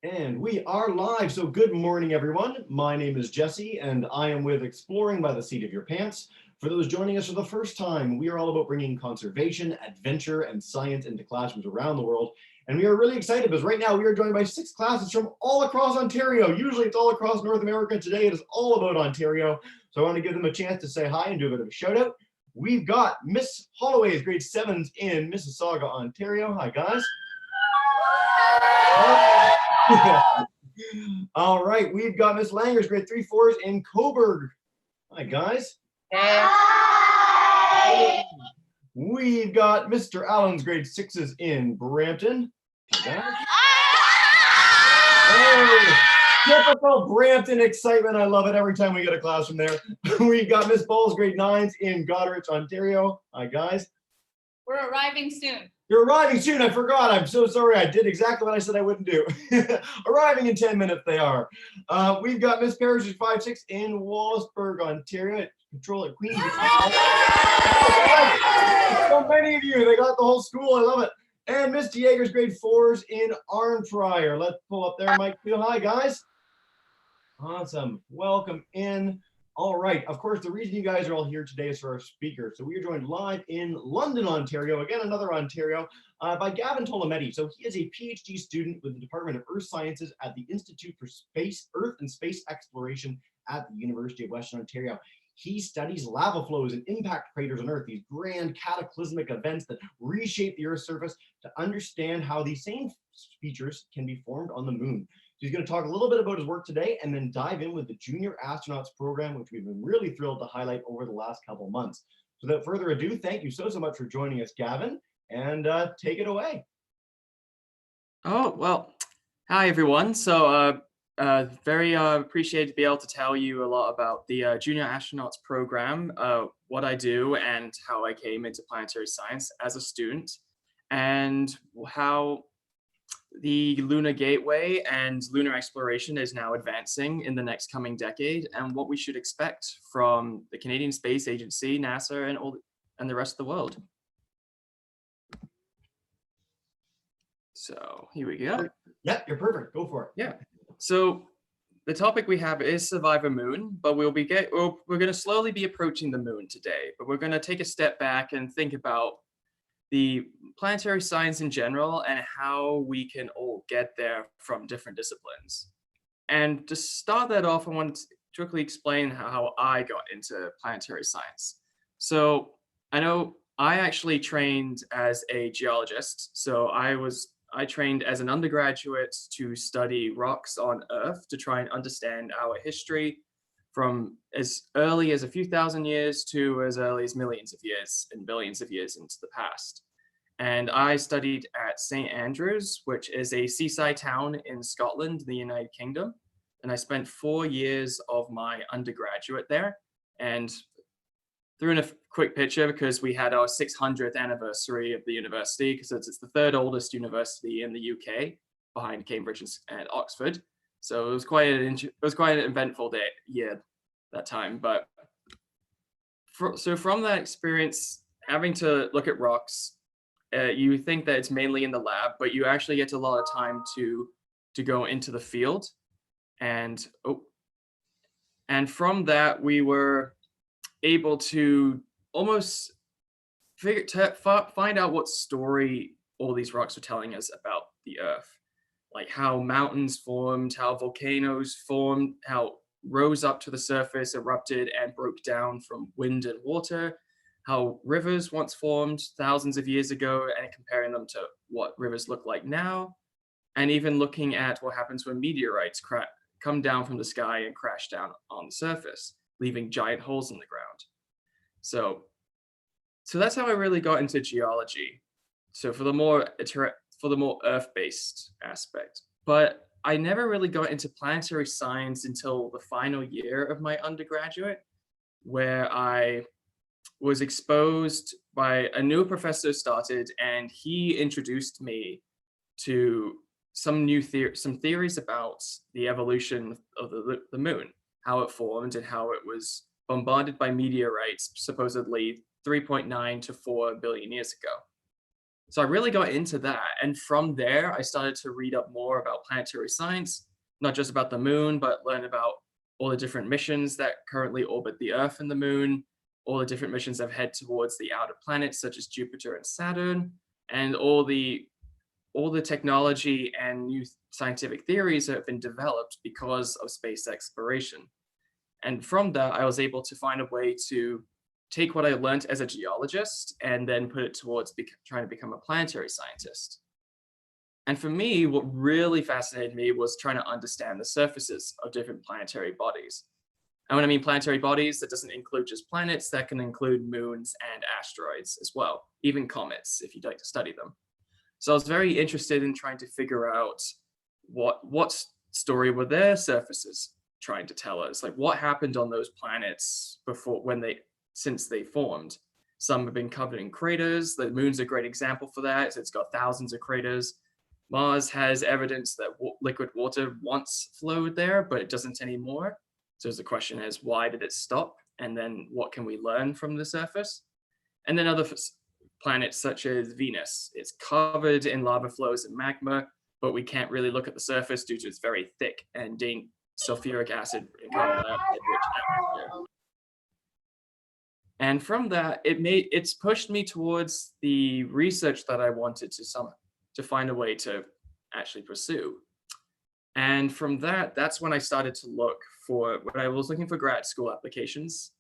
And we are live. So good morning, everyone. My name is Jesse, and I am with Exploring by the Seat of Your Pants. For those joining us for the first time, we are all about bringing conservation, adventure, and science into classrooms around the world. And we are really excited because right now we are joined by 6 classes from all across Ontario. Usually it's all across North America. Today it is all about Ontario. So I want to give them a chance to say hi and do a bit of a shout out. We've got Miss Holloway's grade 7s in Mississauga, Ontario. Hi, guys. All right, we've got Miss Langer's grade 3-4s in Coburg. Hi, guys. Hi. We've got Mr. Allen's grade 6s in Brampton. Hey, guys. Hey, typical Brampton excitement. I love it every time we get a class from there. We've got Miss Ball's grade 9s in Goderich, Ontario. Hi, guys. We're arriving soon. You're arriving soon. I forgot. I'm so sorry. I did exactly what I said I wouldn't do. Arriving in 10 minutes they are. We've got Miss Parrish's 5-6 in Wallaceburg, Ontario. Control at Queens. So many of you. They got the whole school. I love it. And Miss Dieger's grade 4s in Arnprior. Let's pull up there, Mike. Hi, guys. Awesome. Welcome in. All right. Of course, the reason you guys are all here today is for our speaker. So we are joined live in London, Ontario, again, another Ontario, by Gavin Tolometti. So he is a PhD student with the Department of Earth Sciences at the Institute for Earth and Space Exploration at the University of Western Ontario. He studies lava flows and impact craters on Earth, these grand cataclysmic events that reshape the Earth's surface, to understand how these same features can be formed on the moon. He's going to talk a little bit about his work today and then dive in with the Junior Astronauts program, which we've been really thrilled to highlight over the last couple of months. So without further ado, thank you so much for joining us, Gavin, and take it away. Oh, well, hi, everyone. So very appreciated to be able to tell you a lot about the Junior Astronauts program, what I do and how I came into planetary science as a student, and how the Lunar Gateway and lunar exploration is now advancing in the next coming decade, and what we should expect from the Canadian Space Agency, NASA, and the rest of the world. So here we go. Yeah, you're perfect. Go for it. Yeah. So the topic we have is Survivor Moon, but we're going to slowly be approaching the moon today, but we're going to take a step back and think about the planetary science in general and how we can all get there from different disciplines. And to start that off, I want to quickly explain how I got into planetary science. So I know I actually trained as a geologist. So I trained as an undergraduate to study rocks on Earth to try and understand our history from as early as a few thousand years to as early as millions of years and billions of years into the past. And I studied at St. Andrews, which is a seaside town in Scotland, the United Kingdom. And I spent 4 years of my undergraduate there. And threw in a quick picture because we had our 600th anniversary of the university, because it's the third oldest university in the UK, behind Cambridge and Oxford. So it was quite an eventful year that time. But so from that experience, having to look at rocks, you think that it's mainly in the lab, but you actually get a lot of time to go into the field. And from that, we were able to almost find out what story all these rocks were telling us about the Earth, like how mountains formed, how volcanoes formed, how rose up to the surface, erupted, and broke down from wind and water, how rivers once formed thousands of years ago, and comparing them to what rivers look like now, and even looking at what happens when meteorites come down from the sky and crash down on the surface, leaving giant holes in the ground. So that's how I really got into geology. So for the more Earth-based aspect. But I never really got into planetary science until the final year of my undergraduate, where I was exposed by a new professor started, and he introduced me to some theories about the evolution of the moon, how it formed and how it was bombarded by meteorites, supposedly 3.9 to 4 billion years ago. So I really got into that. And from there, I started to read up more about planetary science, not just about the moon, but learn about all the different missions that currently orbit the Earth and the moon, all the different missions that head towards the outer planets, such as Jupiter and Saturn, and all the technology and new scientific theories that have been developed because of space exploration. And from that, I was able to find a way to take what I learned as a geologist and then put it towards trying to become a planetary scientist. And for me, what really fascinated me was trying to understand the surfaces of different planetary bodies. And when I mean planetary bodies, that doesn't include just planets, that can include moons and asteroids as well, even comets, if you'd like to study them. So I was very interested in trying to figure out what story were their surfaces trying to tell us, like what happened on those planets since they formed. Some have been covered in craters. The moon's a great example for that. It's got thousands of craters. Mars has evidence that liquid water once flowed there, but it doesn't anymore. So the question is, why did it stop? And then what can we learn from the surface? And then other planets such as Venus, it's covered in lava flows and magma, but we can't really look at the surface due to its very thick and sulfuric acid and carbon dioxide rich atmosphere. And from that, it's pushed me towards the research that I wanted to find a way to actually pursue. And from that, that's when I started to look for, when I was looking for grad school applications,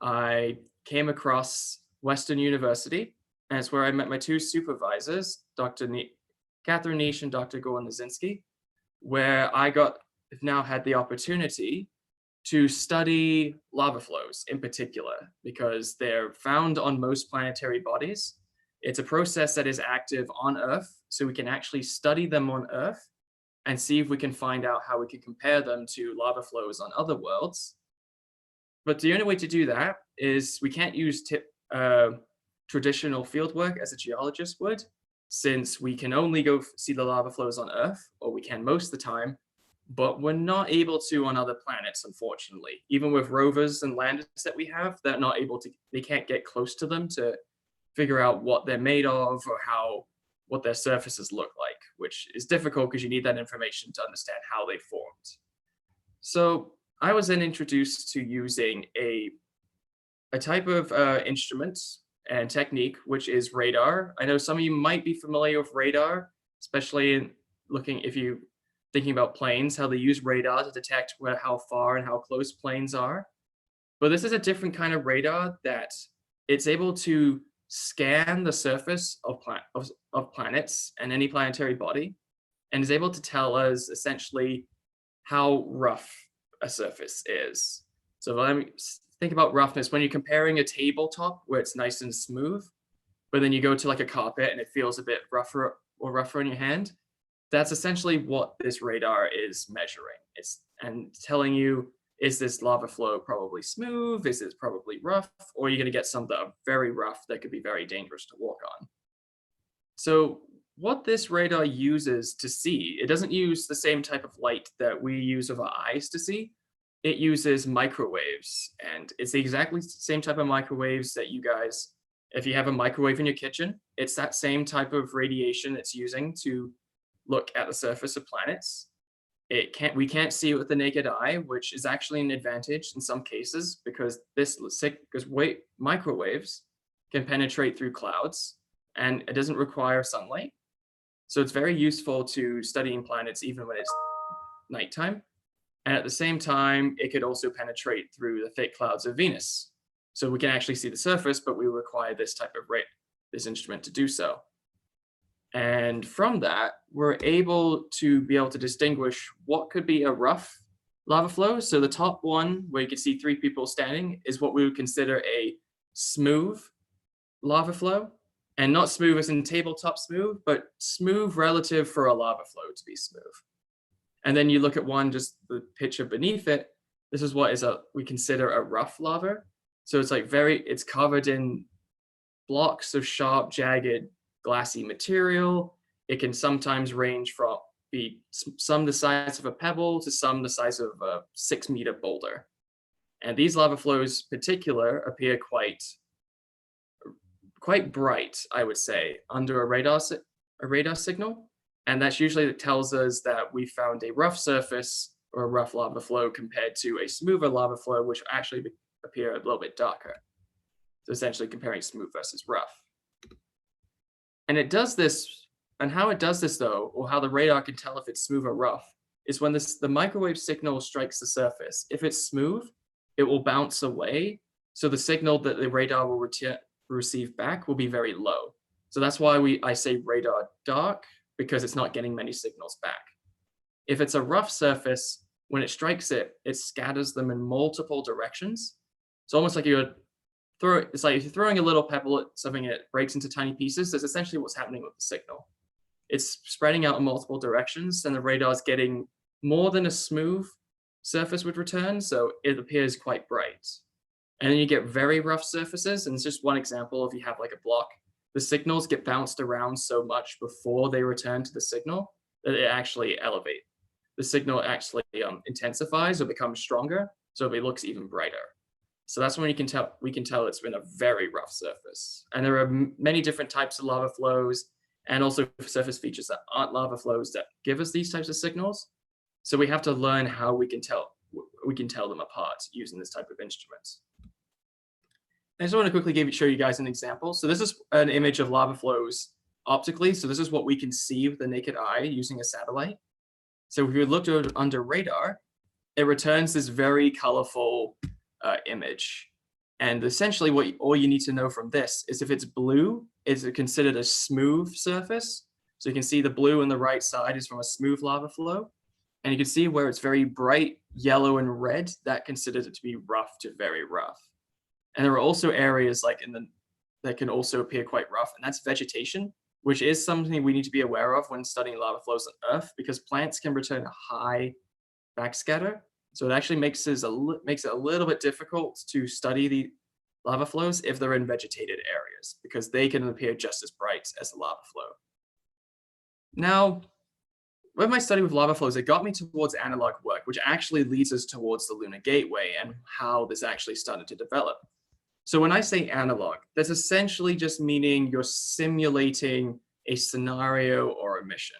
I came across Western University, and it's where I met my two supervisors, Catherine Nish and Dr. Goran Lazinski, where I have now had the opportunity to study lava flows in particular, because they're found on most planetary bodies. It's a process that is active on Earth, so we can actually study them on Earth and see if we can find out how we can compare them to lava flows on other worlds. But the only way to do that is we can't use traditional fieldwork as a geologist would, since we can only go see the lava flows on Earth, or we can most of the time, but we're not able to on other planets, unfortunately. Even with rovers and landers that we have, they can't get close to them to figure out what they're made of or what their surfaces look like, which is difficult because you need that information to understand how they formed. So I was then introduced to using a type of instrument and technique, which is radar. I know some of you might be familiar with radar, especially if you thinking about planes, how they use radar to detect how far and how close planes are. But this is a different kind of radar that it's able to scan the surface of planets and any planetary body, and is able to tell us essentially how rough a surface is. So let me think about roughness. When you're comparing a tabletop where it's nice and smooth, but then you go to like a carpet and it feels a bit rougher in your hand, that's essentially what this radar is measuring. And telling you, is this lava flow probably smooth? Is it probably rough? Or are you going to get some that are very rough that could be very dangerous to walk on? So what this radar uses to see, it doesn't use the same type of light that we use with our eyes to see. It uses microwaves, and it's the exactly same type of microwaves that you guys, if you have a microwave in your kitchen, it's that same type of radiation it's using to look at the surface of planets. We can't see it with the naked eye, which is actually an advantage in some cases, because microwaves can penetrate through clouds and it doesn't require sunlight. So it's very useful to studying planets even when it's nighttime. And at the same time, it could also penetrate through the thick clouds of Venus. So we can actually see the surface, but we require this type of this instrument to do so. And from that, we're able to distinguish what could be a rough lava flow. So the top one, where you can see 3 people standing, is what we would consider a smooth lava flow. And not smooth as in tabletop smooth, but smooth relative for a lava flow to be smooth. And then you look at one, just the picture beneath it, this is what we consider a rough lava. So it's like it's covered in blocks of sharp, jagged, glassy material. It can sometimes range from some the size of a pebble to some the size of a 6-meter boulder. And these lava flows in particular appear quite quite bright, I would say, under a radar signal. And that's usually that tells us that we found a rough surface or a rough lava flow compared to a smoother lava flow, which actually appear a little bit darker. So essentially comparing smooth versus rough. And it does this, and how it does this though, or how the radar can tell if it's smooth or rough, is when the microwave signal strikes the surface. If it's smooth, it will bounce away. So the signal that the radar will receive back will be very low. So that's why I say radar dark, because it's not getting many signals back. If it's a rough surface, when it strikes it, it scatters them in multiple directions. It's almost like it's like if you're throwing a little pebble at something and it breaks into tiny pieces. That's essentially what's happening with the signal. It's spreading out in multiple directions, and the radar is getting more than a smooth surface would return, so it appears quite bright. And then you get very rough surfaces, and it's just one example. If you have like a block, the signals get bounced around so much before they return to the signal that it actually elevates. The signal actually intensifies or becomes stronger, so it looks even brighter. So that's when we can tell it's been a very rough surface. And there are many different types of lava flows and also surface features that aren't lava flows that give us these types of signals. So we have to learn how we can tell them apart using this type of instruments. I just want to quickly show you guys an example. So this is an image of lava flows optically. So this is what we can see with the naked eye using a satellite. So if you look under radar, it returns this very colorful image. And essentially all you need to know from this is if it's blue, is it considered a smooth surface? So you can see the blue on the right side is from a smooth lava flow. And you can see where it's very bright yellow and red, that considers it to be rough to very rough. And there are also areas like that can also appear quite rough, and that's vegetation, which is something we need to be aware of when studying lava flows on Earth, because plants can return a high backscatter. So it actually makes it a little bit difficult to study the lava flows if they're in vegetated areas, because they can appear just as bright as the lava flow. Now, with my study with lava flows, it got me towards analog work, which actually leads us towards the Lunar Gateway and how this actually started to develop. So when I say analog, that's essentially just meaning you're simulating a scenario or a mission.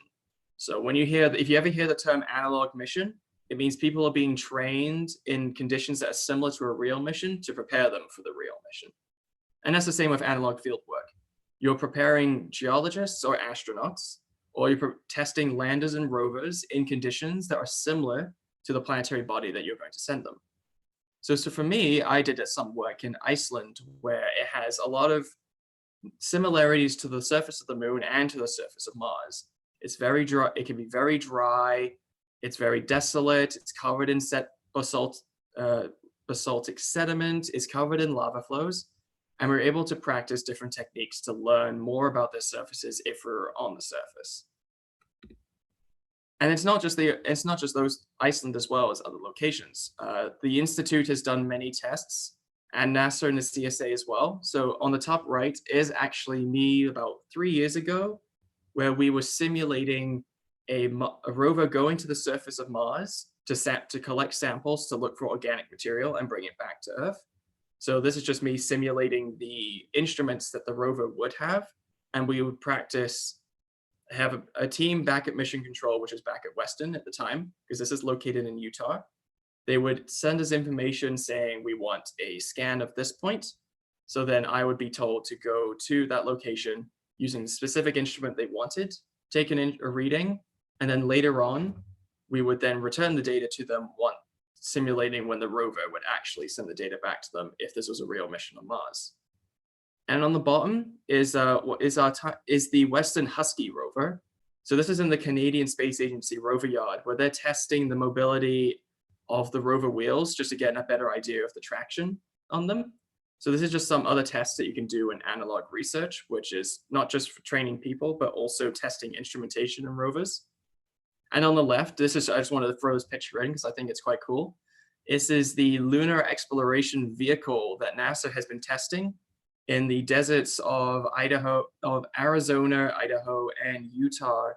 So if you ever hear the term analog mission, it means people are being trained in conditions that are similar to a real mission to prepare them for the real mission. And that's the same with analog field work. You're preparing geologists or astronauts, or you're testing landers and rovers in conditions that are similar to the planetary body that you're going to send them. So for me, I did some work in Iceland where it has a lot of similarities to the surface of the moon and to the surface of Mars. It's very dry. It can be very dry. It's very desolate. It's covered in basaltic sediment. It's covered in lava flows. And we're able to practice different techniques to learn more about their surfaces if we're on the surface. And it's not just those Iceland as well as other locations. The Institute has done many tests, and NASA and the CSA as well. So on the top right is actually me about 3 years ago, where we were simulating a rover going to the surface of Mars to collect samples to look for organic material and bring it back to Earth. So this is just me simulating the instruments that the rover would have, and we would have a team back at Mission Control, which was back at Weston at the time, because this is located in Utah. They would send us information saying we want a scan of this point. So then I would be told to go to that location using the specific instrument they wanted, take a reading, and then later on, we would then return the data to them, simulating when the rover would actually send the data back to them if this was a real mission on Mars. And on the bottom is the Weston Husky rover. So this is in the Canadian Space Agency rover yard, where they're testing the mobility of the rover wheels just to get a better idea of the traction on them. So this is just some other tests that you can do in analog research, which is not just for training people, but also testing instrumentation in rovers. And on the left, I just wanted to throw this picture in because I think it's quite cool. This is the lunar exploration vehicle that NASA has been testing in the deserts of Arizona, Idaho, and Utah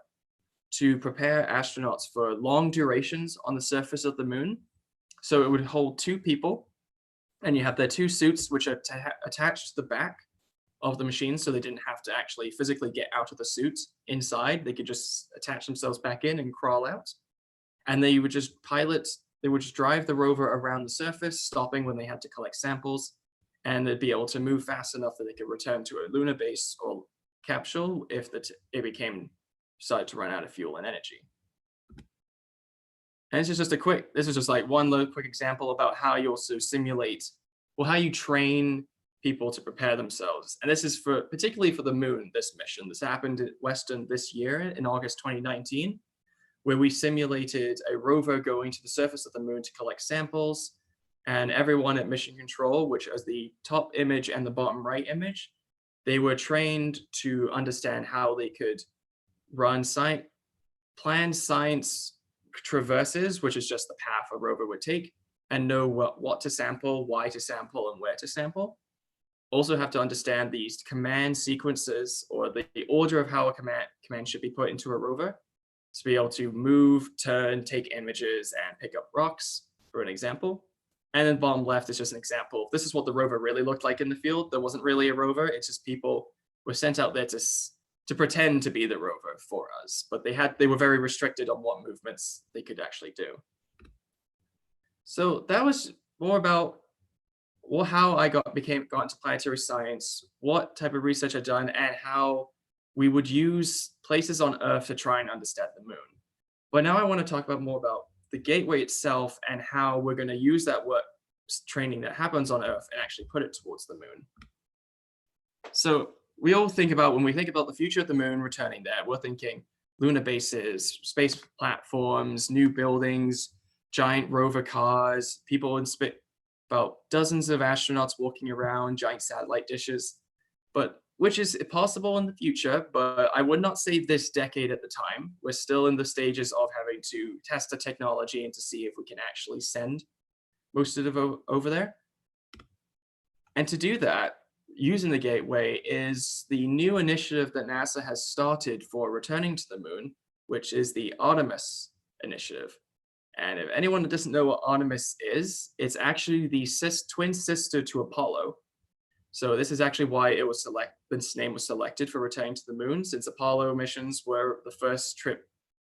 to prepare astronauts for long durations on the surface of the moon. So it would hold 2 people, and you have their 2 suits, which are attached to the back. of the machine, so they didn't have to actually physically get out of the suit inside. They could just attach themselves back in and crawl out. And they would just drive the rover around the surface, stopping when they had to collect samples, and they'd be able to move fast enough that they could return to a lunar base or capsule if it decided to run out of fuel and energy. And this is just like one little quick example about how you also simulate, or how you train people to prepare themselves. And this is particularly for the moon, this mission. This happened at Western this year in August 2019, where we simulated a rover going to the surface of the moon to collect samples. And everyone at Mission Control, which is the top image and the bottom right image, they were trained to understand how they could run planned science traverses, which is just the path a rover would take, and know what to sample, why to sample, and where to sample. Also have to understand these command sequences, or the order of how a command should be put into a rover, to be able to move, turn, take images, and pick up rocks, for an example. And then bottom left is just an example. This is what the rover really looked like in the field. There wasn't really a rover. It's just people were sent out there to pretend to be the rover for us, but they were very restricted on what movements they could actually do. So that was more about how I got into planetary science, what type of research I'd done, and how we would use places on Earth to try and understand the moon. But now I want to talk more about the gateway itself and how we're going to use that training that happens on Earth and actually put it towards the moon. So we all think about, when we think about the future of the moon returning there, we're thinking lunar bases, space platforms, new buildings, giant rover cars, people about dozens of astronauts walking around, giant satellite dishes, which is possible in the future, but I would not say this decade at the time. We're still in the stages of having to test the technology and to see if we can actually send most of it over there. And to do that, using the gateway is the new initiative that NASA has started for returning to the moon, which is the Artemis initiative. And if anyone doesn't know what Artemis is, it's actually the twin sister to Apollo. So this is actually why this name was selected for returning to the moon. Since Apollo missions were the first trip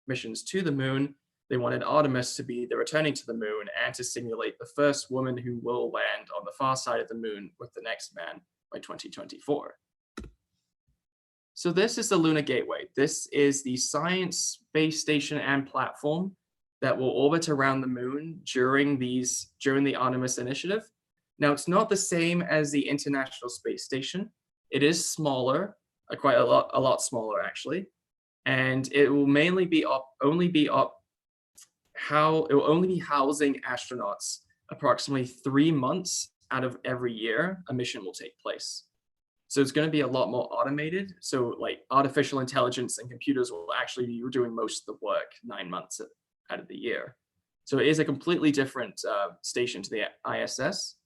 missions to the moon, they wanted Artemis to be the returning to the moon and to simulate the first woman who will land on the far side of the moon with the next man by 2024. So this is the Lunar Gateway. This is the science space station and platform that will orbit around the moon during the Artemis initiative. Now, it's not the same as the International Space Station. It is smaller, quite a lot smaller actually, and it will mainly be only be housing astronauts approximately 3 months out of every year a mission will take place. So it's going to be a lot more automated. So like artificial intelligence and computers will actually be doing most of the work 9 months out of the year. So it is a completely different station to the ISS.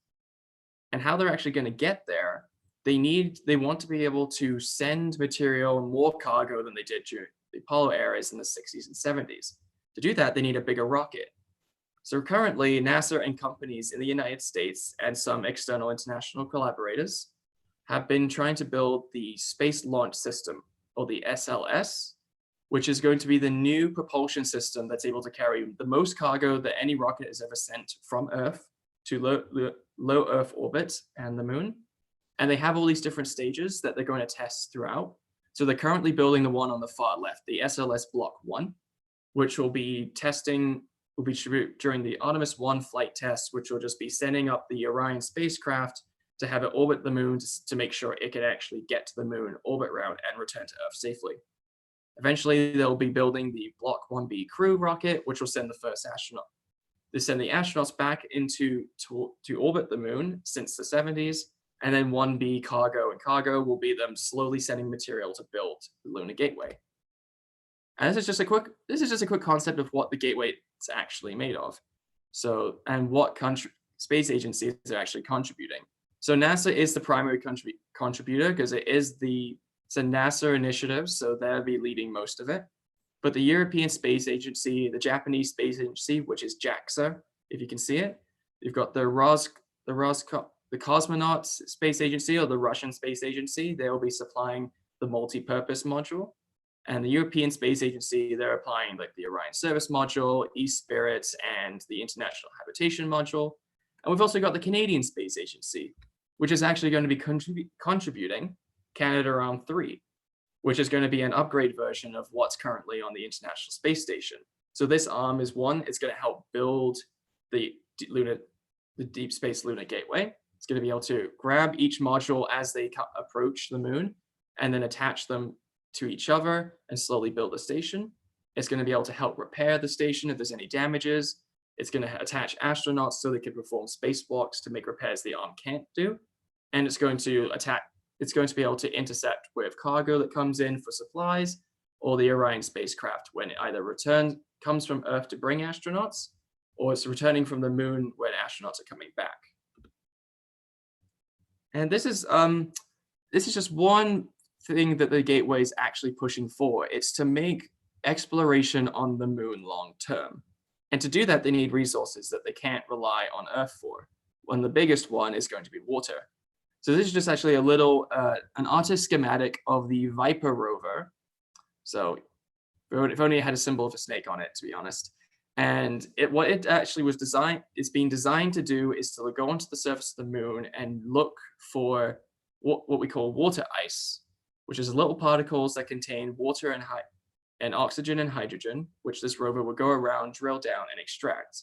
And how they're actually going to get there, they want to be able to send material and more cargo than they did during the Apollo eras in the 60s and 70s. To do that, they need a bigger rocket. So currently, NASA and companies in the United States and some external international collaborators have been trying to build the Space Launch System, or the SLS, which is going to be the new propulsion system that's able to carry the most cargo that any rocket has ever sent from Earth to low Earth orbit and the moon. And they have all these different stages that they're going to test throughout. So they're currently building the one on the far left, the SLS Block 1, which will be during the Artemis 1 flight test, which will just be sending up the Orion spacecraft to have it orbit the moon to make sure it can actually get to the moon, orbit around, and return to Earth safely. Eventually, they'll be building the Block 1B crew rocket, which will send the first astronaut. They send the astronauts back to orbit the moon since the 70s, and then 1B cargo, and cargo will be them slowly sending material to build the Lunar Gateway. And this is just a quick concept of what the gateway is actually made of. So, and what space agencies are actually contributing. So NASA is the primary contributor because it's a NASA initiative, so they'll be leading most of it. But the European Space Agency, the Japanese Space Agency, which is JAXA, if you can see it, you've got the the cosmonauts space agency or the Russian space agency, they'll be supplying the multi-purpose module. And the European Space Agency, they're applying like the Orion Service Module, E-Spirit, and the International Habitation Module. And we've also got the Canadian Space Agency, which is actually going to be contributing Canadarm3, which is going to be an upgrade version of what's currently on the International Space Station. So this arm is one, it's going to help build the Deep Space Lunar Gateway. It's going to be able to grab each module as they approach the moon and then attach them to each other and slowly build the station. It's going to be able to help repair the station if there's any damages. It's going to attach astronauts so they can perform spacewalks to make repairs the arm can't do. And it's going to be able to intercept with cargo that comes in for supplies, or the Orion spacecraft when it either comes from Earth to bring astronauts, or it's returning from the moon when astronauts are coming back. And this is just one thing that the Gateway is actually pushing for. It's to make exploration on the moon long term. And to do that, they need resources that they can't rely on Earth for. And the biggest one is going to be water. So this is just actually a little, an artist schematic of the Viper rover. So if only it had a symbol of a snake on it, to be honest. And what it actually was it's being designed to do is to go onto the surface of the moon and look for what we call water ice, which is little particles that contain water and oxygen and hydrogen, which this rover will go around, drill down, and extract.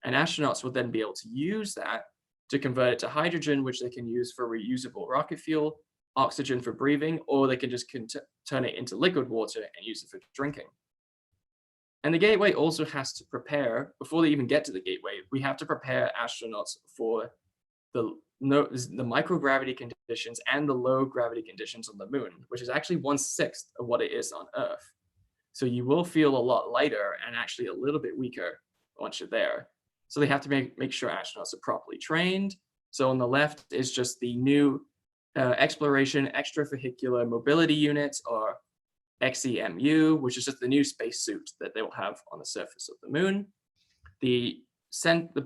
And astronauts will then be able to use that to convert it to hydrogen, which they can use for reusable rocket fuel, oxygen for breathing, or they can just turn it into liquid water and use it for drinking. And the Gateway also has to prepare, before they even get to the Gateway, we have to prepare astronauts for the microgravity conditions and the low gravity conditions on the moon, which is actually 1/6 of what it is on Earth. So you will feel a lot lighter and actually a little bit weaker once you're there. So they have to make sure astronauts are properly trained. So on the left is just the new Exploration Extravehicular Mobility Unit, or XEMU, which is just the new spacesuit that they will have on the surface of the moon. The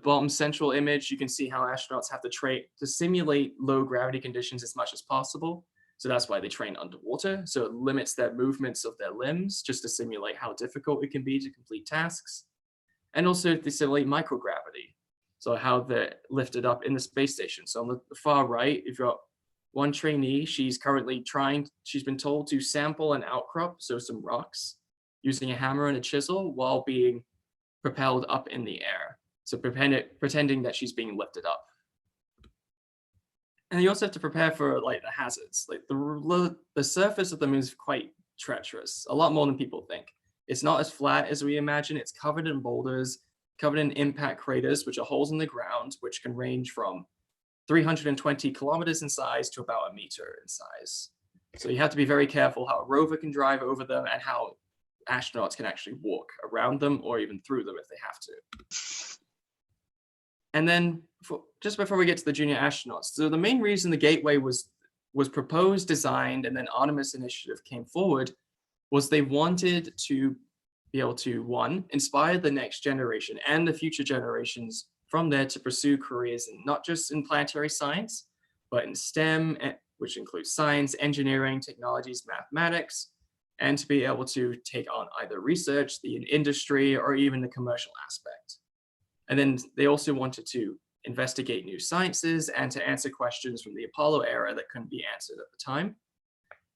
bottom central image, you can see how astronauts have to simulate low gravity conditions as much as possible. So that's why they train underwater. So it limits their movements of their limbs just to simulate how difficult it can be to complete tasks. And also to simulate microgravity. So how they're lifted up in the space station. So on the far right, you've got one trainee. She's been told to sample an outcrop, so some rocks, using a hammer and a chisel while being propelled up in the air. So pretending that she's being lifted up. And you also have to prepare for like the hazards. Like the surface of the moon is quite treacherous, a lot more than people think. It's not as flat as we imagine. It's covered in boulders, covered in impact craters, which are holes in the ground, which can range from 320 kilometers in size to about 1 meter in size. So you have to be very careful how a rover can drive over them and how astronauts can actually walk around them or even through them if they have to. And then just before we get to the junior astronauts, so the main reason the Gateway was proposed, designed, and then Artemis Initiative came forward was they wanted to be able to, one, inspire the next generation and the future generations from there to pursue careers not just in planetary science, but in STEM, which includes science, engineering, technologies, mathematics, and to be able to take on either research, the industry, or even the commercial aspect. And then they also wanted to investigate new sciences and to answer questions from the Apollo era that couldn't be answered at the time.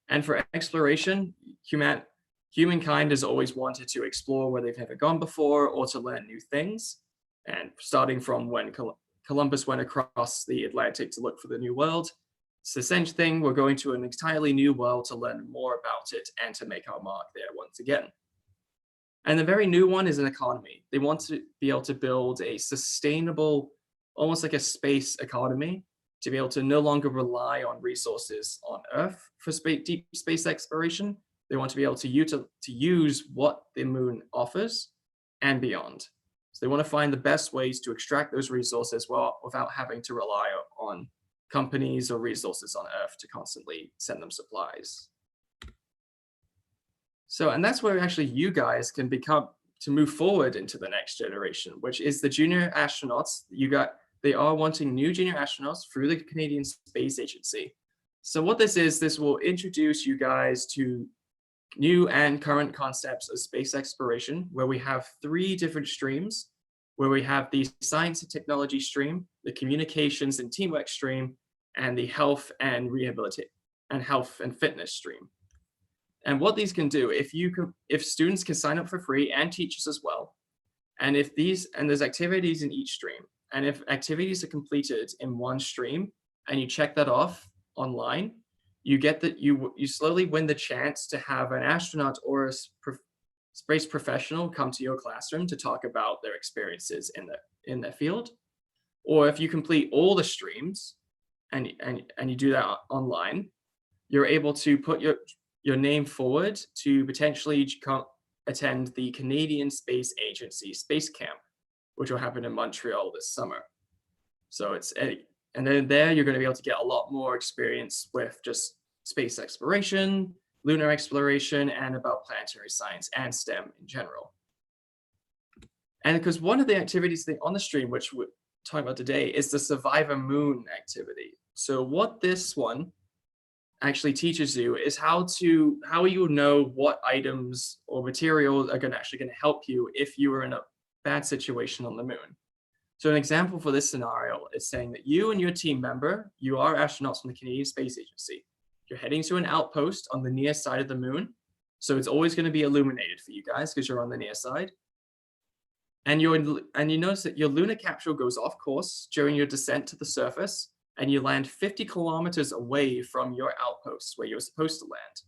And for exploration, humankind has always wanted to explore where they've never gone before or to learn new things. And starting from when Columbus went across the Atlantic to look for the New World, it's the same thing. We're going to an entirely new world to learn more about it and to make our mark there once again. And the very new one is an economy. They want to be able to build a sustainable, almost like a space economy, to be able to no longer rely on resources on Earth for deep space exploration. They want to be able to use what the moon offers and beyond. So they want to find the best ways to extract those resources without having to rely on companies or resources on Earth to constantly send them supplies. So, and that's where actually you guys can move forward into the next generation, which is the junior astronauts. they are wanting new junior astronauts through the Canadian Space Agency. So what this is, this will introduce you guys to new and current concepts of space exploration, where we have 3 different streams, where we have the science and technology stream, the communications and teamwork stream, and the health and rehabilitation and health and fitness stream. And what these can do, if students can sign up for free, and teachers as well, and there's activities in each stream, and if activities are completed in one stream and you check that off online, you get that you slowly win the chance to have an astronaut or a space professional come to your classroom to talk about their experiences in their field. Or if you complete all the streams and you do that online, you're able to put your name forward to potentially attend the Canadian Space Agency Space Camp, which will happen in Montreal this summer. So and then there you're going to be able to get a lot more experience with just space exploration, lunar exploration, and about planetary science and STEM in general. And because one of the activities on the stream, which we're talking about today, is the Survive a Moon activity. So what this one actually teaches you is how you know what items or materials are actually going to help you if you are in a bad situation on the moon. So an example for this scenario is saying that you and your team member, you are astronauts from the Canadian Space Agency. You're heading to an outpost on the near side of the moon. So it's always going to be illuminated for you guys because you're on the near side. And you notice that your lunar capsule goes off course during your descent to the surface, and you land 50 kilometers away from your outpost where you're supposed to land.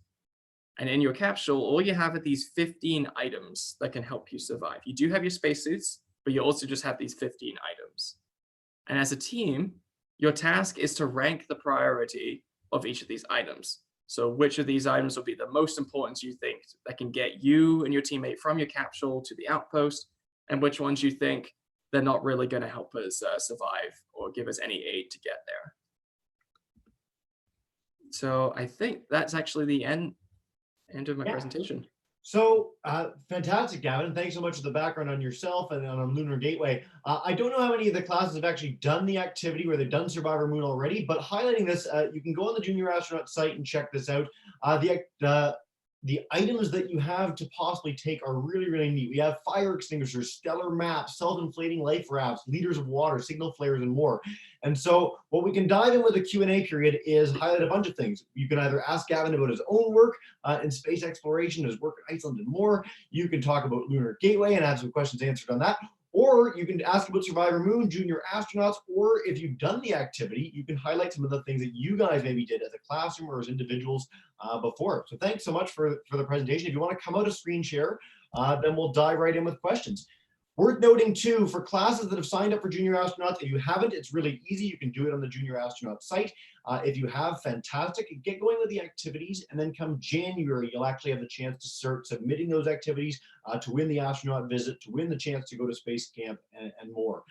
And in your capsule, all you have are these 15 items that can help you survive. You do have your spacesuits, but you also just have these 15 items. And as a team, your task is to rank the priority of each of these items. So which of these items will be the most important you think that can get you and your teammate from your capsule to the outpost, and which ones you think they're not really going to help us survive or give us any aid to get there. So I think that's actually the end of my presentation. So fantastic, Gavin. Thanks so much for the background on yourself and on Lunar Gateway. I don't know how many of the classes have actually done the activity where they've done Survivor Moon already, but highlighting this, you can go on the Junior Astronaut site and check this out. The items that you have to possibly take are really, really neat. We have fire extinguishers, stellar maps, self-inflating life rafts, liters of water, signal flares, and more. And so what we can dive in with the Q&A period is highlight a bunch of things. You can either ask Gavin about his own work in space exploration, his work in Iceland and more. You can talk about Lunar Gateway and have some questions answered on that. Or you can ask about Survivor Moon, junior astronauts, or if you've done the activity, you can highlight some of the things that you guys maybe did as a classroom or as individuals before. So thanks so much for the presentation. If you want to come out of screen share, then we'll dive right in with questions. Worth noting too, for classes that have signed up for junior astronauts, if you haven't, it's really easy. You can do it on the junior astronaut site. If you have, fantastic. Get going with the activities, and then come January, you'll actually have the chance to start submitting those activities to win the astronaut visit, to win the chance to go to space camp, and more.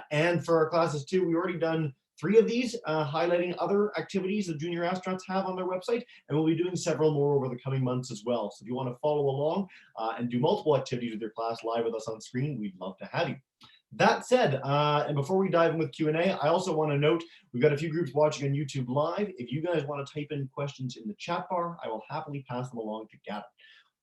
And for our classes too, we've already done 3 of these, highlighting other activities that junior astronauts have on their website, and we'll be doing several more over the coming months as well. So if you want to follow along and do multiple activities with your class live with us on screen, we'd love to have you. That said, and before we dive in with Q&A, I also want to note we've got a few groups watching on YouTube Live. If you guys want to type in questions in the chat bar, I will happily pass them along to Gavin.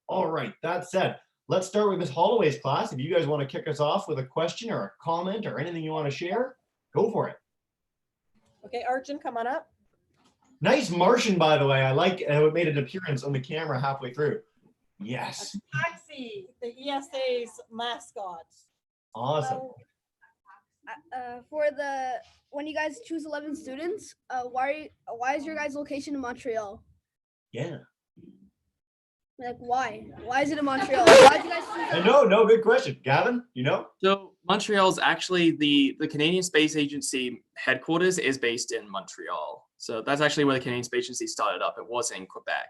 All right, that said, let's start with Ms. Holloway's class. If you guys want to kick us off with a question or a comment or anything you want to share, go for it. Okay, Arjun, come on up. Nice Martian, by the way. I like how it made an appearance on the camera halfway through. Yes. Taxi, the ESA's mascot. Awesome. When you guys choose 11 students, why is your guys' location in Montreal? Yeah. Like why? Why is it in Montreal? Why did you guys choose that? No, good question. Gavin, you know? So Montreal is actually the Canadian Space Agency headquarters is based in Montreal. So that's actually where the Canadian Space Agency started up. It was in Quebec.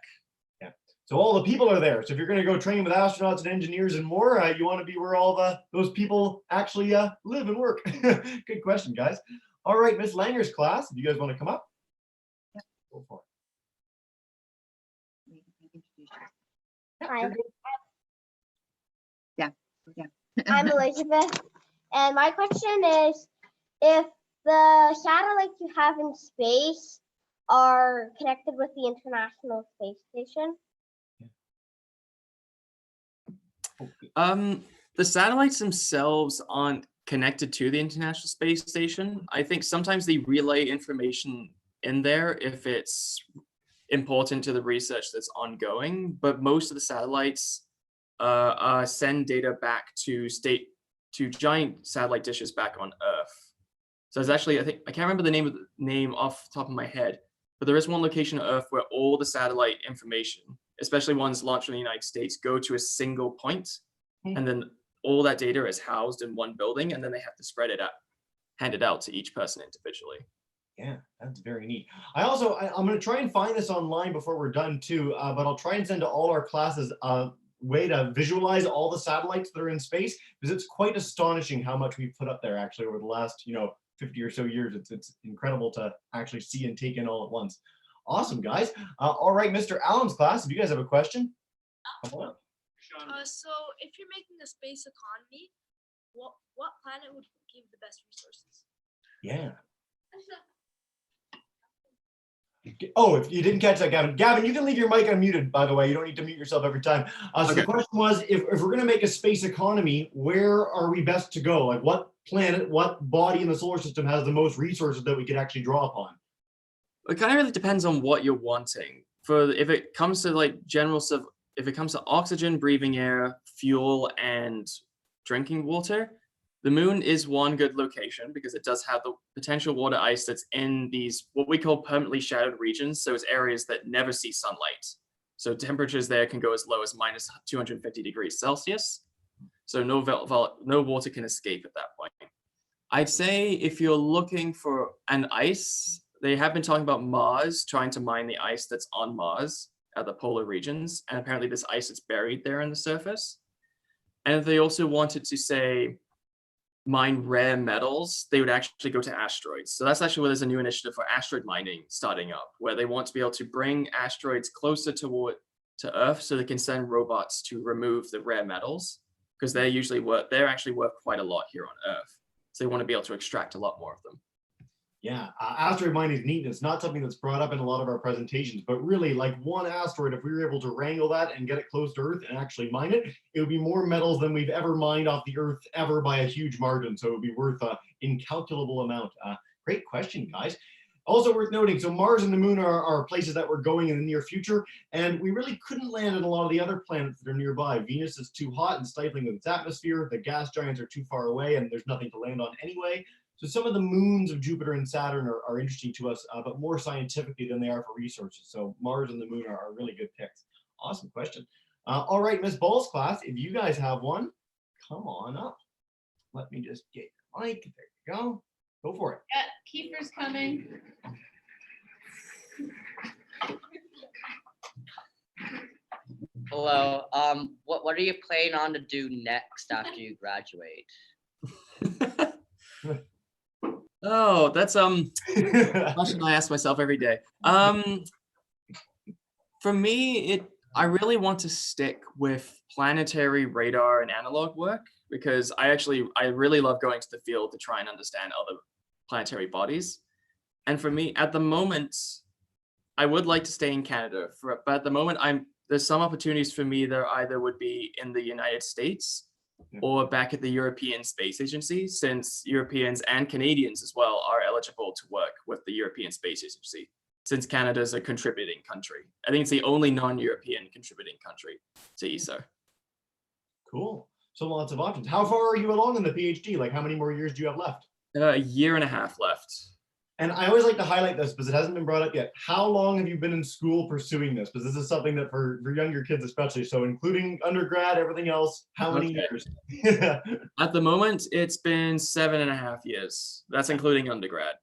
Yeah. So all the people are there. So if you're going to go train with astronauts and engineers and more, you want to be where all those people actually live and work. Good question, guys. All right, Miss Langer's class, if you guys want to come up. Yeah. Go for it. Hi. Yeah. I'm Elizabeth, and my question is, if the satellites you have in space are connected with the International Space Station? The satellites themselves aren't connected to the International Space Station. I think sometimes they relay information in there if it's important to the research that's ongoing, but most of the satellites send data back to giant satellite dishes back on Earth. So it's actually, I can't remember the name off the top of my head, but there is one location on Earth where all the satellite information, especially ones launched in the United States, go to a single point, and then all that data is housed in one building, and then they have to spread it out, hand it out to each person individually. Yeah, that's very neat. I'm going to try and find this online before we're done too, but I'll try and send to all our classes a way to visualize all the satellites that are in space, because it's quite astonishing how much we've put up there actually over the last, 50 or so years. It's incredible to actually see and take in all at once. Awesome, guys. All right, Mr. Allen's class, if you guys have a question, come on up. So if you're making a space economy, what planet would give the best resources? Yeah. Oh, if you didn't catch that, Gavin, you can leave your mic unmuted, by the way. You don't need to mute yourself every time. So the question was, if we're going to make a space economy, where are we best to go? Like what planet, what body in the solar system has the most resources that we could actually draw upon? It kind of really depends on what you're wanting. If it comes to if it comes to oxygen, breathing air, fuel, and drinking water, the moon is one good location because it does have the potential water ice that's in these, what we call permanently shadowed regions. So it's areas that never see sunlight. So temperatures there can go as low as minus 250 degrees Celsius. So no water can escape at that point. I'd say if you're looking for an ice, they have been talking about Mars, trying to mine the ice that's on Mars at the polar regions. And apparently this ice is buried there in the surface. And if they also wanted to say, mine rare metals, they would actually go to asteroids. So that's actually where there's a new initiative for asteroid mining starting up, where they want to be able to bring asteroids closer to Earth so they can send robots to remove the rare metals, because they're actually worth quite a lot here on Earth. So they want to be able to extract a lot more of them. Yeah, asteroid mining is neat, and it's not something that's brought up in a lot of our presentations, but really, like one asteroid, if we were able to wrangle that and get it close to Earth and actually mine it, it would be more metals than we've ever mined off the Earth ever by a huge margin. So it would be worth an incalculable amount. Great question, guys. Also worth noting, so Mars and the Moon are places that we're going in the near future, and we really couldn't land on a lot of the other planets that are nearby. Venus is too hot and stifling with its atmosphere. The gas giants are too far away, and there's nothing to land on anyway. So some of the moons of Jupiter and Saturn are interesting to us, but more scientifically than they are for resources. So Mars and the Moon are really good picks. Awesome question. All right, Miss Ball's class, if you guys have one, come on up. Let me just get your mic. There you go. Go for it. Yeah, Kiefer's coming. Hello. What are you planning on to do next after you graduate? Oh, that's a question I ask myself every day. For me, I really want to stick with planetary radar and analog work because I really love going to the field to try and understand other planetary bodies. And for me, at the moment, I would like to stay in Canada, but at the moment, there's some opportunities for me that either would be in the United States or back at the European Space Agency, since Europeans and Canadians as well are eligible to work with the European Space Agency, since Canada is a contributing country. I think it's the only non-European contributing country to ESA. Cool. So lots of options. How far are you along in the PhD? Like how many more years do you have left? A year and a half left. And I always like to highlight this because it hasn't been brought up yet. How long have you been in school pursuing this? Because this is something that for younger kids especially, so including undergrad, everything else, how many years? At the moment, it's been 7.5 years. That's including undergrad.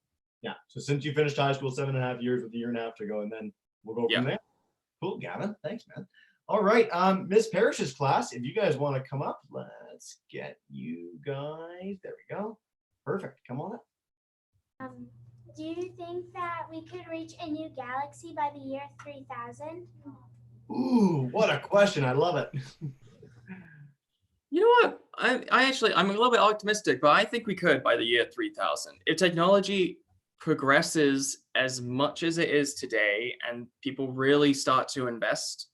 Yeah, so since you finished high school, 7.5 years with a year and a half to go, and then we'll go from there. Cool, Gavin, thanks, man. All right, Miss Parrish's class, if you guys want to come up, let's get you guys, there we go. Perfect, come on up. Do you think that we could reach a new galaxy by the year 3000? Ooh, what a question. I love it. You know what? I'm a little bit optimistic, but I think we could by the year 3000. If technology progresses as much as it is today and people really start to invest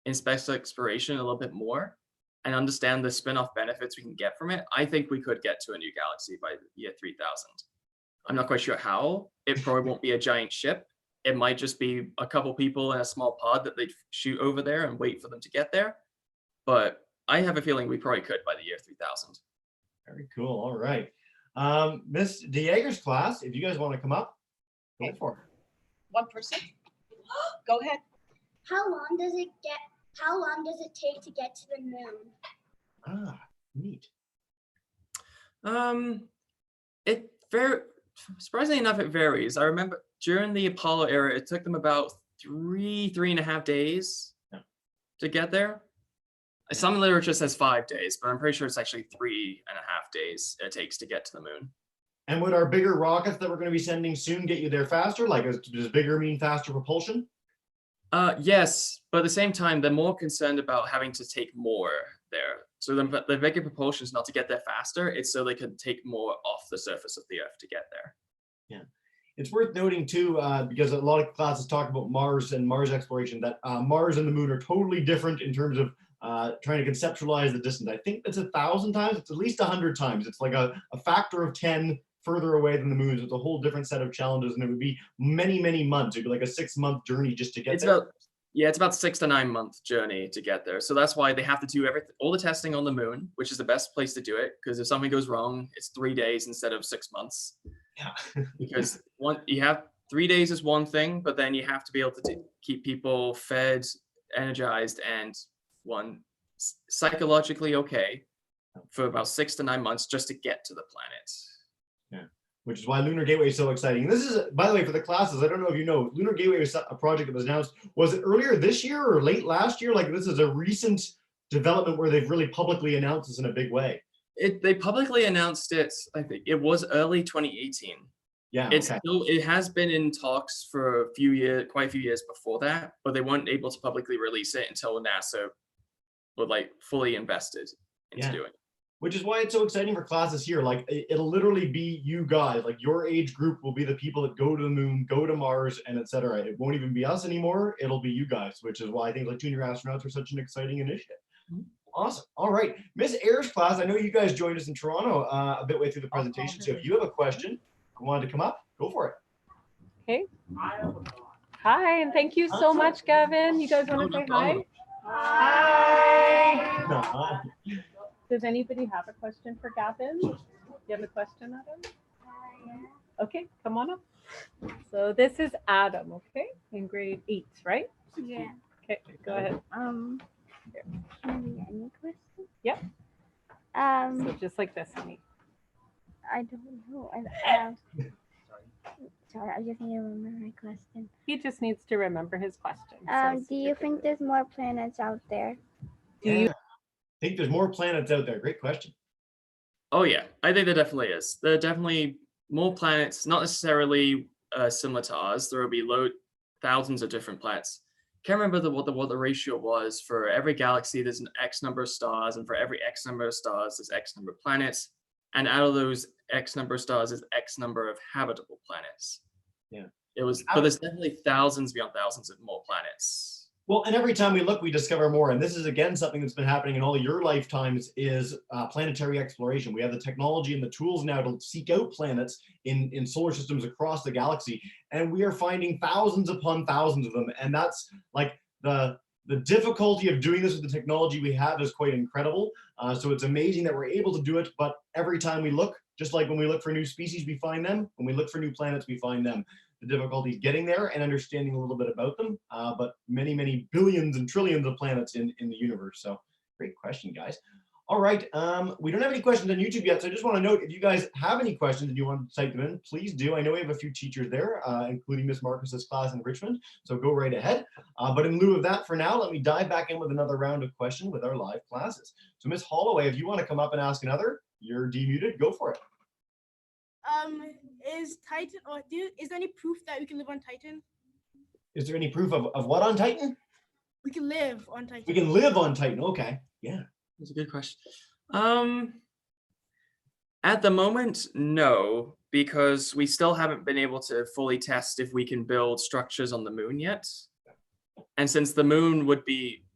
in space exploration a little bit more and understand the spin-off benefits we can get from it, I think we could get to a new galaxy by the year 3000. I'm not quite sure how. It probably won't be a giant ship. It might just be a couple people in a small pod that they'd shoot over there and wait for them to get there. But I have a feeling we probably could by the year 3000. Very cool. All right. Miss DeJager's class, if you guys want to come up, go for it. One person. Go ahead. How long does it take to get to the moon? Ah, neat. It very surprisingly enough, it varies. I remember during the Apollo era, it took them about three and a half days to get there. Some literature says 5 days, but I'm pretty sure it's actually 3.5 days it takes to get to the moon. And would our bigger rockets that we're going to be sending soon get you there faster? Like, does bigger mean faster propulsion? Yes, but at the same time, they're more concerned about having to take more there. So the bigger propulsion is not to get there faster, it's so they can take more off the surface of the Earth to get there. Yeah. It's worth noting too, because a lot of classes talk about Mars and Mars exploration, that Mars and the moon are totally different in terms of trying to conceptualize the distance. I think it's 1,000 times, it's at least 100 times. It's like a factor of 10 further away than the moon. So it's a whole different set of challenges, and it would be many, many months. It'd be like a 6-month journey just to get there. It's about 6 to 9 month journey to get there. So that's why they have to do all the testing on the moon, which is the best place to do it. Because if something goes wrong, it's 3 days instead of 6 months. Yeah. Because you have 3 days is one thing, but then you have to be able to keep people fed, energized, and psychologically okay for about 6 to 9 months just to get to the planet. Yeah, which is why Lunar Gateway is so exciting. This is, by the way, for the classes, I don't know if you know, Lunar Gateway was a project that was announced, was it earlier this year or late last year? Like, this is a recent development where they've really publicly announced this in a big way. They publicly announced it, I think it was early 2018. Yeah, it has been in talks for quite a few years before that, but they weren't able to publicly release it until NASA were like fully invested into doing it. Which is why it's so exciting for classes here. Like, it'll literally be you guys, like your age group will be the people that go to the moon, go to Mars, and etc. It won't even be us anymore. It'll be you guys, which is why I think like junior astronauts are such an exciting initiative. Awesome. All right, Miss Ayers' class, I know you guys joined us in Toronto a bit way through the presentation. So if you have a question, you wanted to come up, go for it. Okay. Hi, and thank you so much, Gavin. You guys want to say hi? Hi. Does anybody have a question for Gavin? Do you have a question, Adam? Okay, come on up. So this is Adam, okay? In grade 8, right? Yeah. Okay, go ahead. Any questions? Yep. So just like this, honey. I don't know. Sorry, I just need to remember my question. He just needs to remember his question. Do you think there's more planets out there? Do you think there's more planets out there? Great question. Oh yeah, I think there definitely is. There are definitely more planets, not necessarily similar to ours. There will be thousands of different planets. Can't remember what the ratio was. For every galaxy, there's an X number of stars, and for every X number of stars, there's X number of planets. And out of those X number of stars is X number of habitable planets. Yeah. But there's definitely thousands beyond thousands of more planets. Well, and every time we look, we discover more. And this is, again, something that's been happening in all of your lifetimes is planetary exploration. We have the technology and the tools now to seek out planets in solar systems across the galaxy. And we are finding thousands upon thousands of them. And that's like the difficulty of doing this with the technology we have is quite incredible. So it's amazing that we're able to do it. But every time we look, just like when we look for new species, we find them. When we look for new planets, we find them. The difficulty is getting there and understanding a little bit about them, but many, many billions and trillions of planets in the universe. So great question, guys. All right, we don't have any questions on YouTube yet, so I just want to note, if you guys have any questions and you want to type them in, please do. I know we have a few teachers there, including Miss Marcus's class in Richmond, so go right ahead. But in lieu of that, for now, let me dive back in with another round of questions with our live classes. So Miss Holloway, if you want to come up and ask another, you're demuted, go for it. Is Titan, or is there any proof that we can live on Titan? Is there any proof of what on Titan? We can live on Titan. We can live on Titan, okay, yeah. That's a good question. At the moment, no, because we still haven't been able to fully test if we can build structures on the moon yet. And since the moon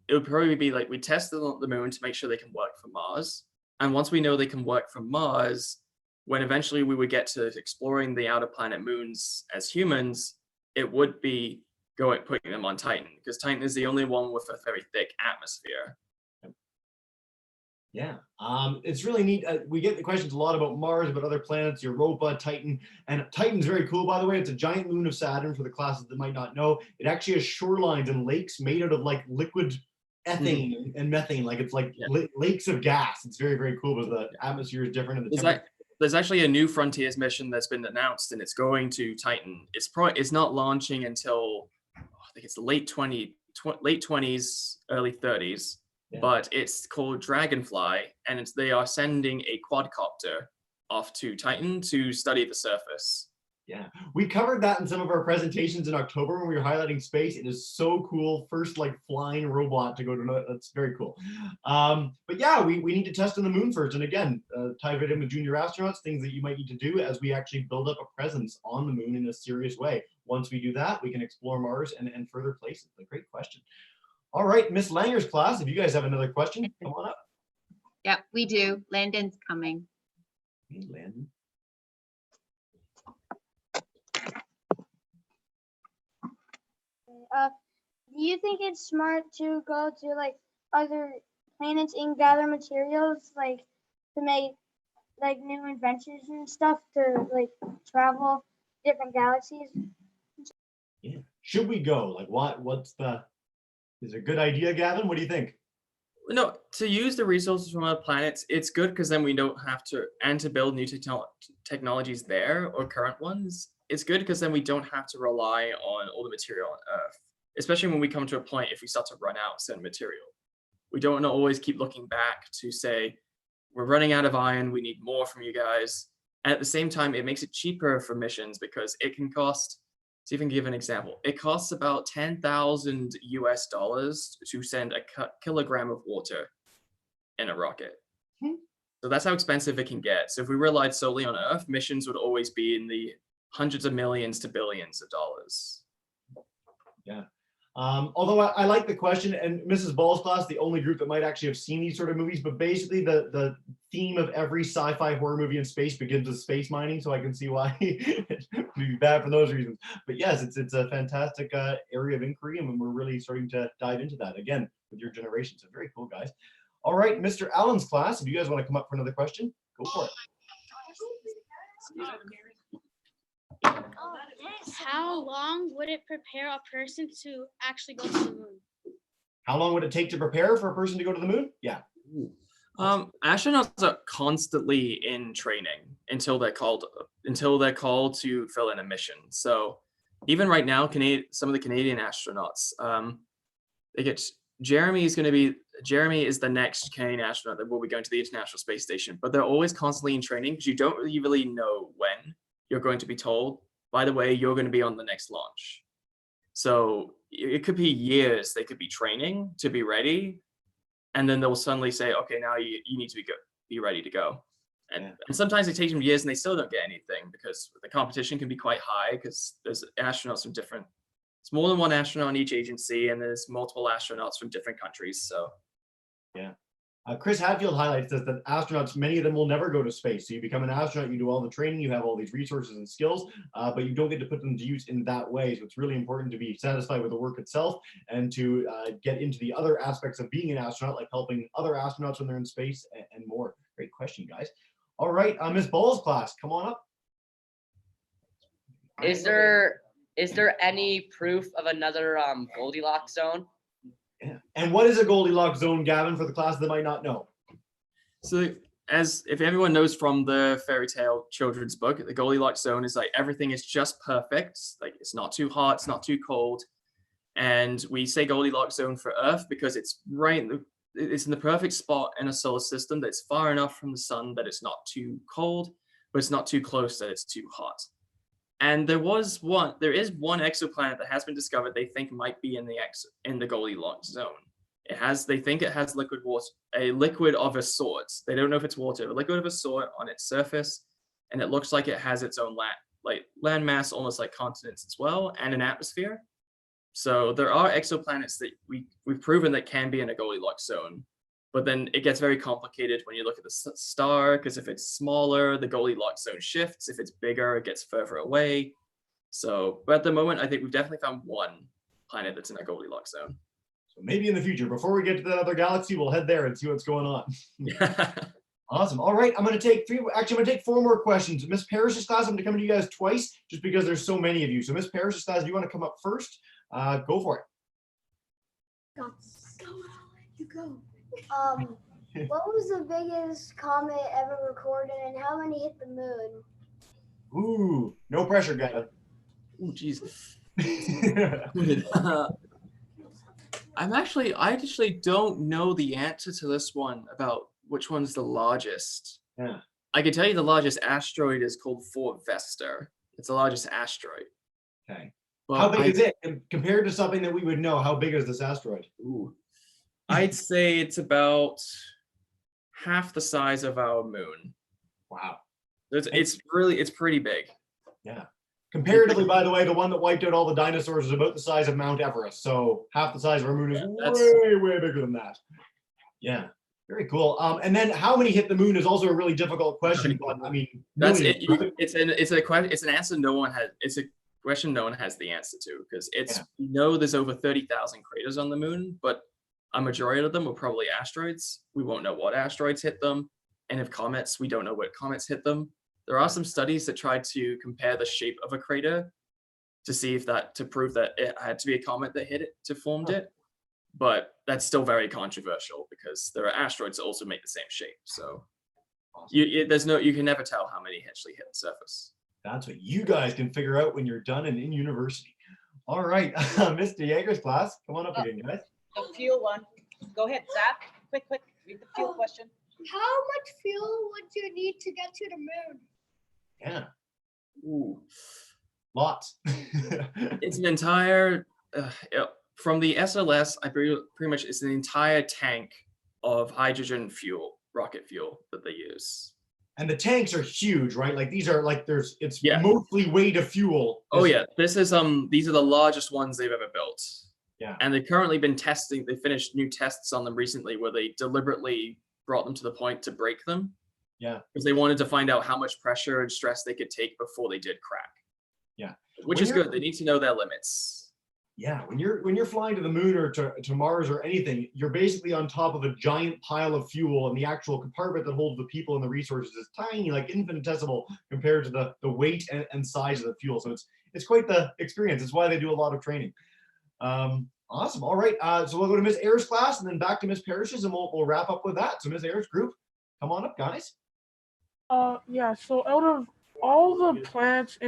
it would probably be like we test the moon to make sure they can work for Mars. And once we know they can work for Mars, when eventually we would get to exploring the outer planet moons as humans, it would be putting them on Titan, because Titan is the only one with a very thick atmosphere. Yeah, it's really neat. We get the questions a lot about Mars, about other planets, Europa, Titan. And Titan's very cool, by the way. It's a giant moon of Saturn for the classes that might not know. It actually has shorelines and lakes made out of like liquid ethane and methane. Like it's like lakes of gas. It's very, very cool, but the atmosphere is different. And there's actually a new Frontiers mission that's been announced, and it's going to Titan. It's not launching until I think it's late 20s, early 30s. Yeah. But it's called Dragonfly, and they are sending a quadcopter off to Titan to study the surface. Yeah, we covered that in some of our presentations in October when we were highlighting space. It is so cool. First, like flying robot to go to, that's very cool. But yeah, we need to test on the moon first. And again, tie it in with junior astronauts, things that you might need to do as we actually build up a presence on the moon in a serious way. Once we do that, we can explore Mars and further places. A great question. All right, Miss Langer's class, if you guys have another question, come on up. Yeah, we do. Landon's coming. Hey, Landon. Do you think it's smart to go to like other planets and gather materials like to make like new inventions and stuff to like travel different galaxies? Yeah. Should we go? Like is it a good idea, Gavin? What do you think? No, to use the resources from other planets, it's good because then we don't have to build new technologies there or current ones. It's good because then we don't have to rely on all the material on Earth, especially when we come to a point if we start to run out of certain material. We don't want to always keep looking back to say, we're running out of iron, we need more from you guys. And at the same time, it makes it cheaper for missions because it can cost, to even give an example, it costs about $10,000 US to send a kilogram of water in a rocket. So that's how expensive it can get. So if we relied solely on Earth, missions would always be in the hundreds of millions to billions of dollars. Yeah. Although I like the question, and Mrs. Ball's class, the only group that might actually have seen these sort of movies, but basically the theme of every sci-fi horror movie in space begins with space mining, so I can see why it would be bad for those reasons. But yes, it's a fantastic area of inquiry, and we're really starting to dive into that again with your generation. So very cool, guys. All right, Mr. Allen's class, if you guys want to come up for another question, go for it. How long would it prepare a person to actually go to the moon? How long would it take to prepare for a person to go to the moon? Yeah. Astronauts are constantly in training until they're called to fill in a mission. So even right now, some of the Canadian astronauts, Jeremy is the next Canadian astronaut that will be going to the International Space Station, but they're always constantly in training because you don't really know when you're going to be told, by the way, you're going to be on the next launch. So it could be years they could be training to be ready, and then they'll suddenly say, okay, now you need to be ready to go. And sometimes it takes them years and they still don't get anything because the competition can be quite high because there's astronauts from different, it's more than one astronaut in each agency, and there's multiple astronauts from different countries. So yeah. Chris Hadfield highlights this, that astronauts, many of them will never go to space. So you become an astronaut, you do all the training, you have all these resources and skills, but you don't get to put them to use in that way. So it's really important to be satisfied with the work itself and to get into the other aspects of being an astronaut, like helping other astronauts when they're in space and more. Great question, guys. All right, Ms. Ball's class, come on up. Is there any proof of another Goldilocks zone? Yeah. And what is a Goldilocks zone, Gavin, for the class that might not know? So if everyone knows from the fairy tale children's book, the Goldilocks zone is like everything is just perfect. Like it's not too hot, it's not too cold. And we say Goldilocks zone for Earth because it's it's in the perfect spot in a solar system that's far enough from the sun that it's not too cold, but it's not too close that it's too hot. And there is one exoplanet that has been discovered they think might be in the Goldilocks zone. They think it has liquid water, a liquid of a sort. They don't know if it's water, a liquid of a sort on its surface, and it looks like it has its own land mass, almost like continents as well, and an atmosphere. So there are exoplanets that we've proven that can be in a Goldilocks zone, but then it gets very complicated when you look at the star, because if it's smaller, the Goldilocks zone shifts. If it's bigger, it gets further away. So, but at the moment, I think we've definitely found one planet that's in a Goldilocks zone. So maybe in the future, before we get to that other galaxy, we'll head there and see what's going on. Awesome. All right, I'm going to take 4 more questions. Miss Parrish's class, I'm going to come to you guys twice, just because there's so many of you. So Miss Parrish's class, do you want to come up first? Go for it. Go. You go. What was the biggest comet ever recorded, and how many hit the moon? Ooh, no pressure, Gavin. Ooh, jeez. I actually don't know the answer to this one about which one's the largest. Yeah. I can tell you the largest asteroid is called Fort Vesta. It's the largest asteroid. Okay. Well, how big is it compared to something that we would know? How big is this asteroid? Ooh. I'd say it's about half the size of our moon. Wow. It's pretty big. Yeah. Comparatively, by the way, the one that wiped out all the dinosaurs is about the size of Mount Everest. So half the size of our moon is way bigger than that. Yeah. Very cool. And then how many hit the moon is also a really difficult question. But I mean, that's millions, it. right? It's an answer no one has. It's a question no one has the answer to, because we know there's over 30,000 craters on the moon, but a majority of them are probably asteroids. We won't know what asteroids hit them, and if comets, we don't know what comets hit them. There are some studies that tried to compare the shape of a crater to see if to prove that it had to be a comet that hit it to formed it. But that's still very controversial because there are asteroids that also make the same shape. So you can never tell how many actually hit the surface. That's what you guys can figure out when you're done and in university. All right, Mr. Yeager's class, come on up again, guys. The fuel one. Go ahead, Zach. Quick, read the fuel question. How much fuel would you need to get to the moon? Yeah. Ooh. Lots. It's an entire from the SLS, I pretty much it's an entire tank of hydrogen fuel, rocket fuel that they use. And the tanks are huge, right? Like these are like it's mostly weight of fuel. Oh yeah, these are the largest ones they've ever built. Yeah. And they've currently been testing. They finished new tests on them recently where they deliberately brought them to the point to break them. Yeah. Because they wanted to find out how much pressure and stress they could take before they did crack. Yeah. Which is good. They need to know their limits. Yeah, when you're flying to the moon or to Mars or anything, you're basically on top of a giant pile of fuel, and the actual compartment that holds the people and the resources is tiny, like infinitesimal compared to the weight and size of the fuel. So it's quite the experience. It's why they do a lot of training. Awesome. All right. So we'll go to Miss Ayers' class and then back to Miss Parrish's, and we'll wrap up with that. So Miss Ayers' group, come on up, guys. Yeah. So out of all the planets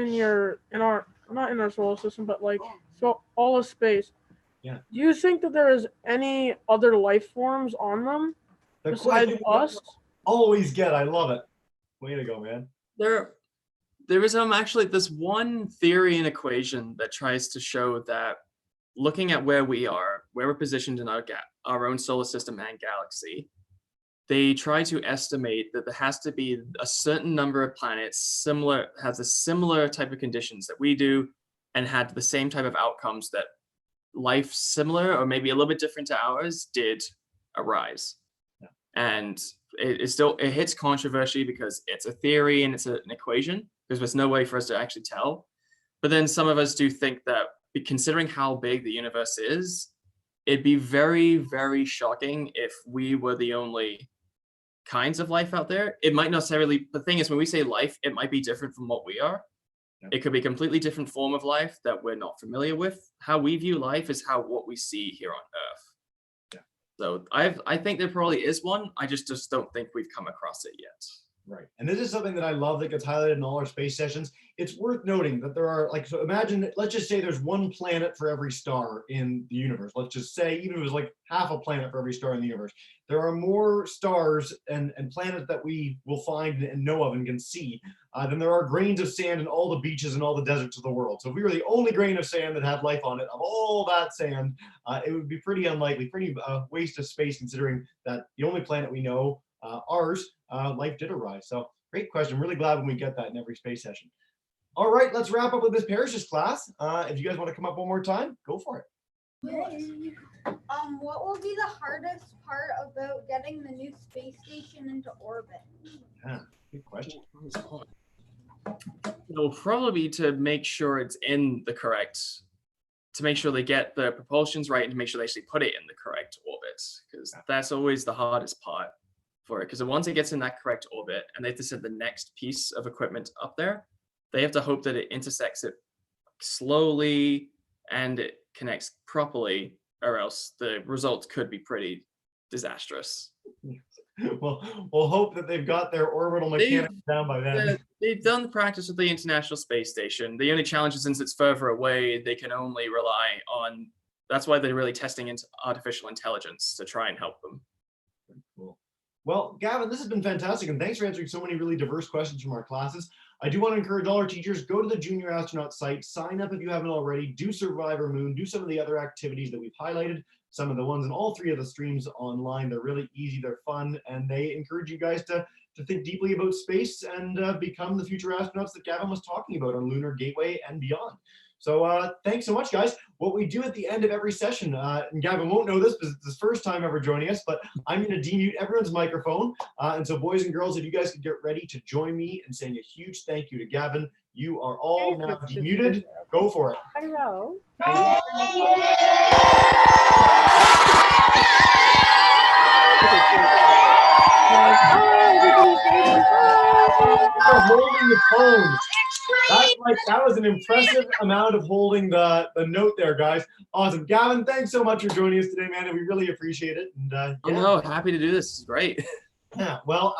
not in our solar system, but like so all of space. Yeah. Do you think that there is any other life forms on them besides us? Always get. I love it. Way to go, man. There is actually this one theory and equation that tries to show that looking at where we're positioned in our own solar system and galaxy, they try to estimate that there has to be a certain number of planets has a similar type of conditions that we do, and had the same type of outcomes that life similar or maybe a little bit different to ours did arise. Yeah. And it hits controversy because it's a theory and it's an equation, because there's no way for us to actually tell. But then some of us do think that, considering how big the universe is, it'd be very, very shocking if we were the only kinds of life out there. It might not necessarily, the thing is, when we say life, it might be different from what we are. Yeah. It could be a completely different form of life that we're not familiar with. How we view life is what we see here on Earth. Yeah. So I think there probably is one. I just don't think we've come across it yet. Right. And this is something that I love that gets highlighted in all our space sessions. It's worth noting that there are, like, so imagine, let's just say there's one planet for every star in the universe. Let's just say, even if it was like half a planet for every star in the universe, there are more stars and planets that we will find and know of and can see than there are grains of sand in all the beaches and all the deserts of the world. So if we were the only grain of sand that had life on it, of all that sand, it would be pretty unlikely, pretty waste of space, considering that the only planet we know, ours, life did arise. So great question. I'm really glad when we get that in every space session. All right, let's wrap up with this parishes class. If you guys want to come up one more time, go for it. What will be the hardest part about getting the new space station into orbit? Yeah, good question. It'll probably be to make sure it's in the correct, to make sure they get the propulsions right and to make sure they actually put it in the correct orbit, because that's always the hardest part for it. Because once it gets in that correct orbit and they have to send the next piece of equipment up there, they have to hope that it intersects it slowly and it connects properly, or else the results could be pretty disastrous. Well, we'll hope that they've got their orbital mechanics down by then. They've done the practice with the International Space Station. The only challenge is, since it's further away, they can only rely on, that's why they're really testing into artificial intelligence to try and help them. Very cool. Well, Gavin, this has been fantastic, and thanks for answering so many really diverse questions from our classes. I do want to encourage all our teachers, go to the Junior Astronaut site, sign up if you haven't already, do Survivor Moon, do some of the other activities that we've highlighted, some of the ones in all three of the streams online. They're really easy, they're fun, and they encourage you guys to think deeply about space and become the future astronauts that Gavin was talking about on Lunar Gateway and beyond. So thanks so much, guys. What we do at the end of every session, and Gavin won't know this because it's his first time ever joining us, but I'm going to demute everyone's microphone. And so boys and girls, if you guys could get ready to join me in saying a huge thank you to Gavin. You are all now demuted. Go for it. Hello. Holding the phone. That was an impressive amount of holding the note there, guys. Awesome. Gavin, thanks so much for joining us today, man. And we really appreciate it. And Oh no, happy to do this. It's great. Yeah, well,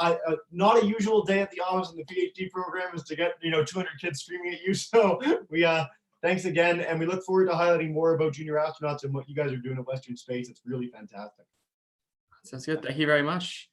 not a usual day at the office in the PhD program is to get 200 kids screaming at you. So we thanks again, and we look forward to highlighting more about junior astronauts and what you guys are doing at Western Space. It's really fantastic. Sounds good. Thank you very much.